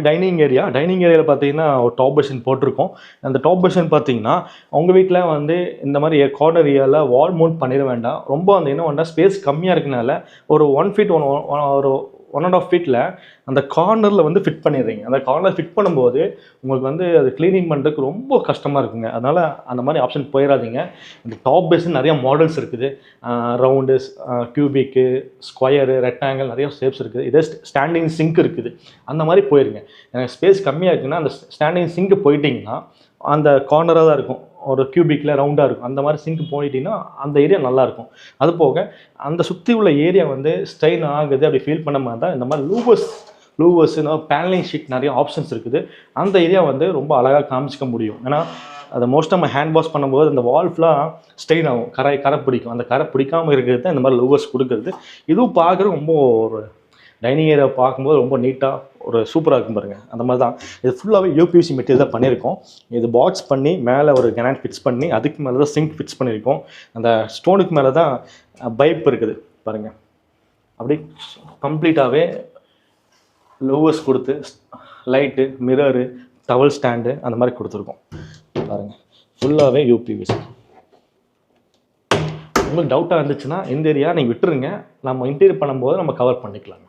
Dining ஏரியாவில் பார்த்தீங்கன்னா ஒரு டாப் பெஷன் போட்டிருக்கோம். அந்த டாப் பெஷன் பார்த்தீங்கன்னா உங்கள் வீட்டில் வந்து இந்த மாதிரி கார்னர் ஏரியாவில் வால் மவுண்ட் பண்ணிட வேண்டாம். ரொம்ப அந்த என்ன வேண்டாம், ஸ்பேஸ் கம்மியாக இருக்கனால ஒரு 1 ஃபீட் ஒரு 1.5 ஃபீட்டில் அந்த கார்னரில் வந்து ஃபிட் பண்ணிடுறீங்க. அந்த கார்னர் ஃபிட் பண்ணும்போது உங்களுக்கு வந்து அது க்ளீனிங் பண்ணுறதுக்கு ரொம்ப கஷ்டமாக இருக்குங்க. அதனால் அந்த மாதிரி ஆப்ஷன் போயிடாதீங்க. இந்த டாப் பேஸின் நிறைய மாடல்ஸ் இருக்குது. ரவுண்டு, கியூபிக்கு, ஸ்கொயரு, ரெக்டாங்கிள், நிறைய ஷேப்ஸ் இருக்குது. இதே ஸ்டாண்டிங் சிங்க் இருக்குது. அந்த மாதிரி போயிருங்க. எனக்கு ஸ்பேஸ் கம்மியாக இருக்குன்னா அந்த ஸ்டாண்டிங் சிங்க்கு போயிட்டிங்கன்னா அந்த கார்னராக தான் இருக்கும். ஒரு கியூபிக்கில் ரவுண்டாக இருக்கும். அந்த மாதிரி சிங்க் போயிட்டீங்கன்னா அந்த ஏரியா நல்லாயிருக்கும். அது போக அந்த சுற்றி உள்ள ஏரியா வந்து ஸ்ட்ரெயின் ஆகுது அப்படி ஃபீல் பண்ண மாதிரி தான் இந்த மாதிரி லூவர்ஸ் பேனலிங் ஷீட் நிறைய ஆப்ஷன்ஸ் இருக்குது. அந்த ஏரியா வந்து ரொம்ப அழகாக காமிச்சிக்க முடியும். ஏன்னா அதை மோஸ்ட்டாக நம்ம ஹேண்ட் வாஷ் பண்ணும்போது அந்த வால் ஃபுல்லாக ஸ்ட்ரெயின் ஆகும், கரை பிடிக்கும். அந்த கரை பிடிக்காமல் இருக்கிறது தான் இந்த மாதிரி லூவர்ஸ் கொடுக்குறது. இதுவும் பார்க்குறது ரொம்ப ஒரு டைனிங் ஏரியா பார்க்கும்போது ரொம்ப நீட்டாக ஒரு சூப்பராக இருக்கும் பாருங்கள். அந்த மாதிரி தான் இது ஃபுல்லாகவே யூபிவிசி மெட்டீரியல் தான் பண்ணியிருக்கோம். இது பாக்ஸ் பண்ணி மேலே ஒரு கிரானைட் ஃபிக்ஸ் பண்ணி அதுக்கு மேலே தான் சிங்க் ஃபிக்ஸ் பண்ணியிருக்கோம். அந்த ஸ்டோனுக்கு மேலே தான் பைப் இருக்குது பாருங்கள். அப்படி கம்ப்ளீட்டாகவே லோவர்ஸ் கொடுத்து லைட்டு, மிரரு, டவல் ஸ்டாண்டு அந்த மாதிரி கொடுத்துருக்கோம் பாருங்கள். ஃபுல்லாகவே யூபிவிசி. உங்களுக்கு டவுட்டாக இருந்துச்சுன்னா இந்த ஏரியா நீங்கள் விட்டுருங்க, நம்ம இன்டீரியர் பண்ணும்போது நம்ம கவர் பண்ணிக்கலாங்க.